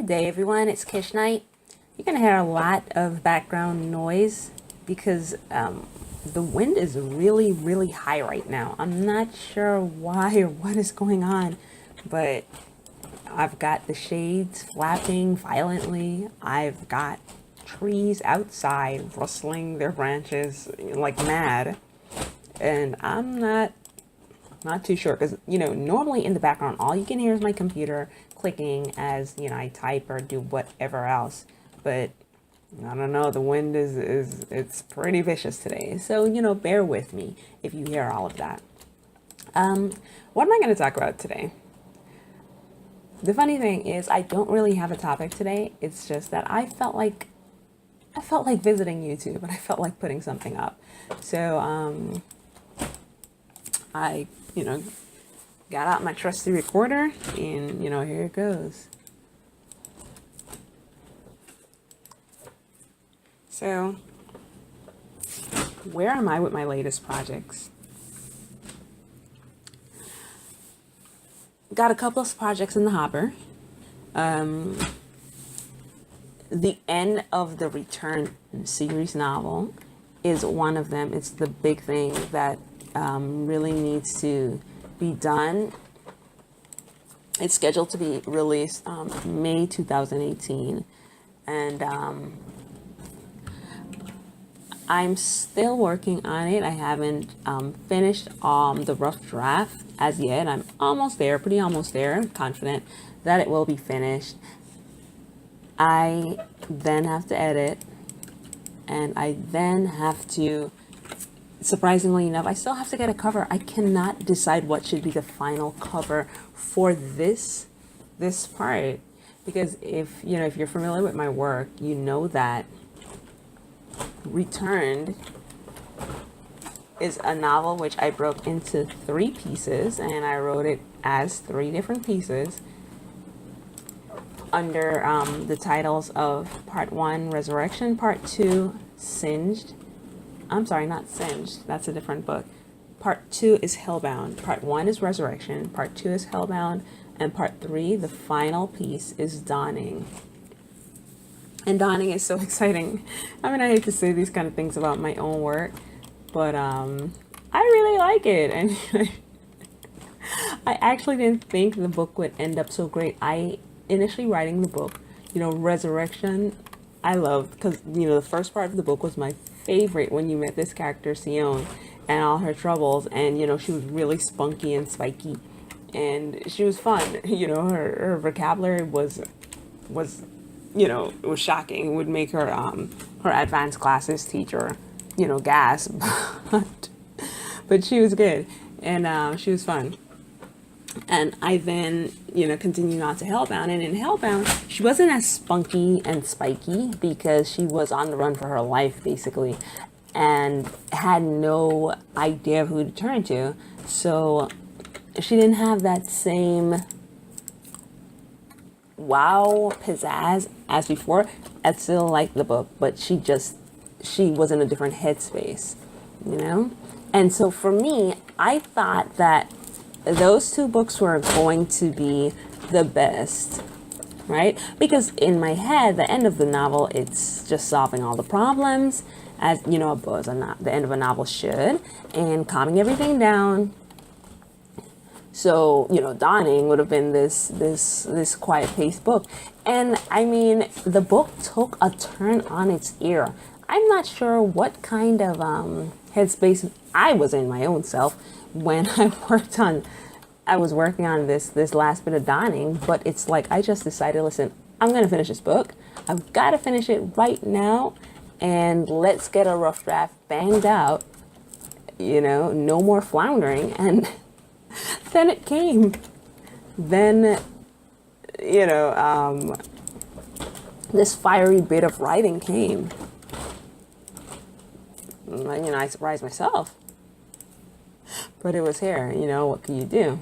Good day, everyone. It's Kish Night. You're going to hear a lot of background noise because the wind is really, really high right now. I'm not sure why or what is going on, but I've got the shades flapping violently. I've got trees outside rustling their branches like mad, and I'm not too sure because, normally in the background, all you can hear is my computer clicking as, I type or do whatever else. But I don't know, the wind it's pretty vicious today. So, bear with me if you hear all of that. What am I going to talk about today? The funny thing is I don't really have a topic today. It's just that I felt like visiting YouTube and I felt like putting something up. So, I, got out my trusty recorder and, here it goes. So, where am I with my latest projects? Got a couple of projects in the hopper. The end of the Return series novel is one of them. It's the big thing that really needs to be done. It's scheduled to be released May 2018, and I'm still working on it. I haven't finished the rough draft as yet. I'm almost there, pretty almost there. I'm confident that it will be finished. I then have to edit, and I then have to, surprisingly enough, I still have to get a cover. I cannot decide what should be the final cover for this part, because if you're familiar with my work, you know that Returned is a novel which I broke into 3 pieces, and I wrote it as 3 different pieces under the titles of Part 1, Resurrection, Part 2, Singed. I'm sorry, not Singed. That's a different book. Part 2 is Hellbound. Part 1 is Resurrection. Part 2 is Hellbound. And Part 3, the final piece, is Dawning. And Dawning is so exciting. I mean, I hate to say these kind of things about my own work, but I really like it. And I actually didn't think the book would end up so great. Initially writing the book, Resurrection, I loved, because, the first part of the book was my favorite, when you met this character, Sion, and all her troubles. And, she was really spunky and spiky, and she was fun. Her vocabulary was shocking. It would make her her advanced classes teacher, gasp. But she was good, and she was fun. And I then, continued on to Hellbound. And in Hellbound, she wasn't as spunky and spiky because she was on the run for her life, basically, and had no idea of who to turn to. So she didn't have that same wow pizzazz as before. I still liked the book, but she was in a different headspace, And so for me, I thought that those 2 books were going to be the best, right? Because in my head, the end of the novel, it's just solving all the problems, as the end of a novel should, and calming everything down. So, Dawning would have been this quiet paced book. And I mean, the book took a turn on its ear. I'm not sure what kind of headspace I was in my own self when I was working on this last bit of Dawning, but it's like I just decided, listen, I'm going to finish this book. I've got to finish it right now, and let's get a rough draft banged out, no more floundering. And then it came. Then, this fiery bit of writing came. I surprised myself. But it was here, what can you do?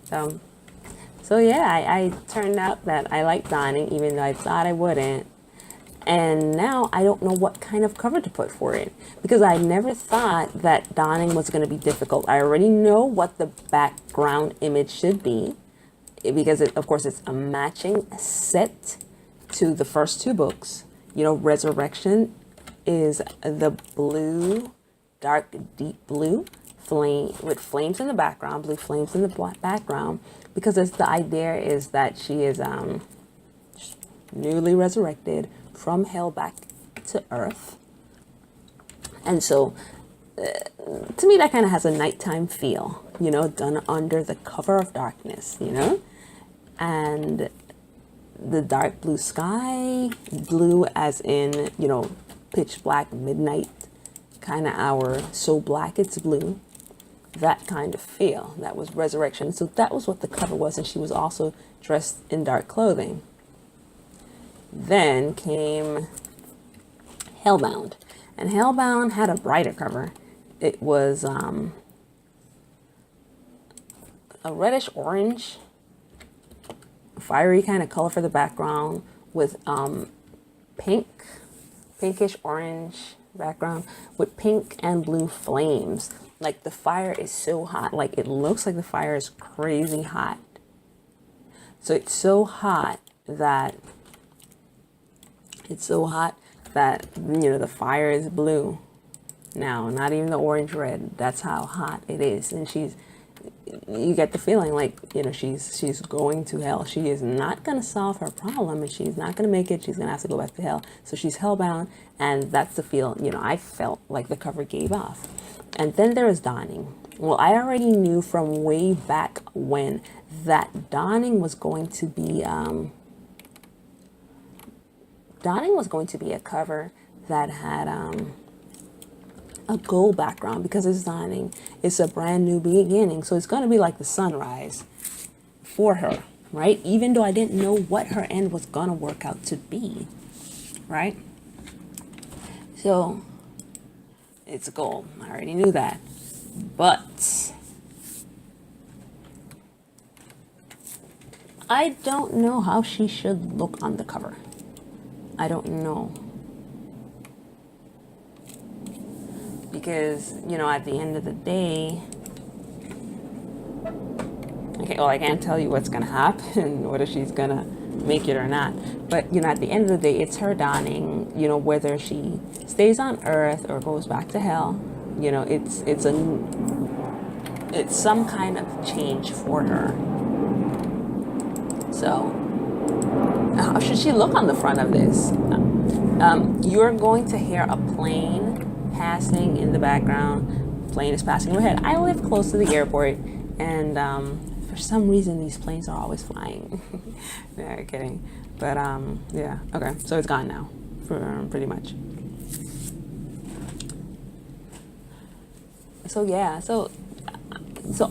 So yeah, I turned out that I liked Dawning, even though I thought I wouldn't. And now I don't know what kind of cover to put for it, because I never thought that Dawning was going to be difficult. I already know what the background image should be, because of course it's a matching set to the first two books. You know, Resurrection is the blue, dark, deep blue flame with flames in the background, blue flames in the black background, because it's the idea is that she is newly resurrected from hell back to earth. And so to me, that kind of has a nighttime feel, you know, done under the cover of darkness, you know, and the dark blue sky, blue as in, you know, pitch black midnight kind of hour, so black it's blue, that kind of feel. That was Resurrection. So that was what the cover was, and she was also dressed in dark clothing. Then came Hellbound, and Hellbound had a brighter cover. It was a reddish orange, fiery kind of color for the background, with pinkish orange background with pink and blue flames. Like the fire is so hot, like it looks like the fire is crazy hot. So it's so hot that you know, the fire is blue now, not even the orange red. That's how hot it is. And you get the feeling like, you know, she's going to hell. She is not going to solve her problem, and she's not going to make it. She's going to have to go back to hell. So she's hellbound, and that's the feel, you know, I felt like the cover gave off. And then there is Dawning. Well, I already knew from way back when that Dawning was going to be a cover that had a gold background, because it's Dawning. It's a brand new beginning. So it's going to be like the sunrise for her, right? Even though I didn't know what her end was going to work out to be, right? So it's gold. I already knew that. But I don't know how she should look on the cover. I don't know. Because, you know, at the end of the day, okay, well, I can't tell you what's going to happen, whether she's going to make it or not. But, you know, at the end of the day, it's her Dawning, you know, whether she stays on Earth or goes back to hell, you know, it's some kind of change for her. So how should she look on the front of this? You're going to hear a plane passing in the background. Plane is passing overhead. I live close to the airport, and for some reason these planes are always flying. No, kidding. But yeah, okay, so it's gone now, pretty much. So yeah, so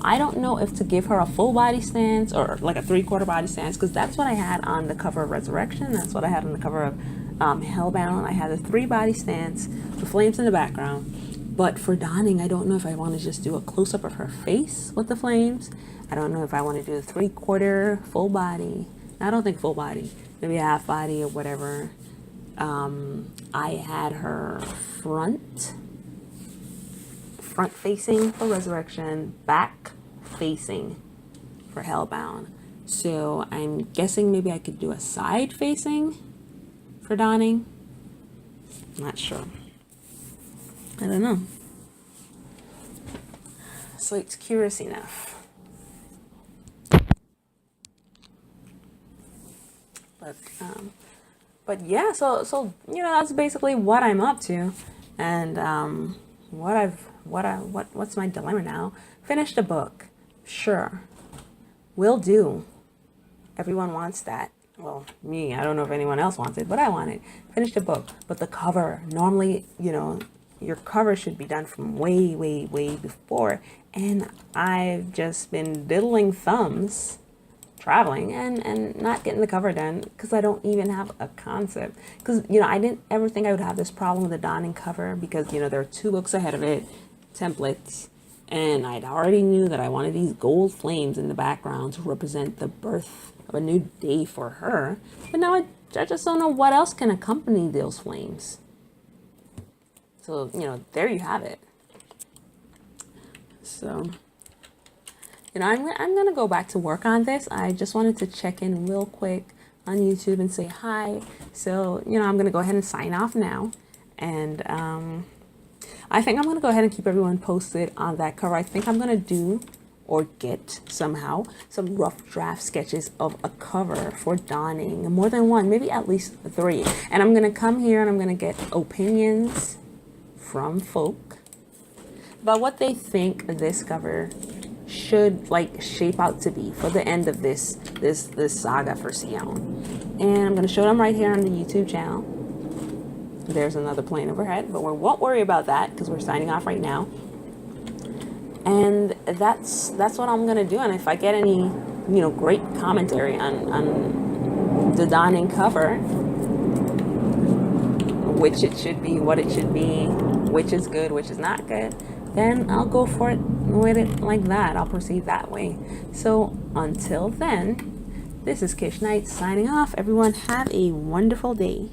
I don't know if to give her a full body stance or like a 3/4 body stance, because that's what I had on the cover of Resurrection. That's what I had on the cover of Hellbound. I had a 3 body stance with flames in the background. But for Dawning, I don't know if I want to just do a close-up of her face with the flames. I don't know if I want to do a 3/4 full body. I don't think full body, maybe a half body or whatever. I had her front facing for Resurrection, back facing for Hellbound. So I'm guessing maybe I could do a side facing for Dawning. Not sure. I don't know. So it's curious enough. But yeah, so you know, that's basically what I'm up to, and what's my dilemma now? Finish the book, sure, will do. Everyone wants that. Well, me, I don't know if anyone else wants it, but I want it. Finish the book, but the cover, normally, you know, your cover should be done from way before, and I've just been diddling thumbs traveling and not getting the cover done because I don't even have a concept. Because, you know, I didn't ever think I would have this problem with the Dawning cover because, you know, there are 2 books ahead of it, templates, and I'd already knew that I wanted these gold flames in the background to represent the birth of a new day for her. But now I just don't know what else can accompany those flames. So, you know, there you have it. So, you know, I'm going to go back to work on this. I just wanted to check in real quick on YouTube and say hi. So, you know, I'm going to go ahead and sign off now. And I think I'm going to go ahead and keep everyone posted on that cover. I think I'm going to do or get somehow some rough draft sketches of a cover for donning, more than one, maybe at least 3. And I'm going to come here and I'm going to get opinions from folk about what they think this cover should like shape out to be for the end of this saga for Sion. And I'm going to show them right here on the YouTube channel. There's another plane overhead, but we won't worry about that because we're signing off right now. And that's what I'm going to do. And if I get any, you know, great commentary on the donning cover, which it should be, what it should be, which is good, which is not good, then I'll go for it with it like that. I'll proceed that way. So until then, this is Kish Knight signing off. Everyone have a wonderful day.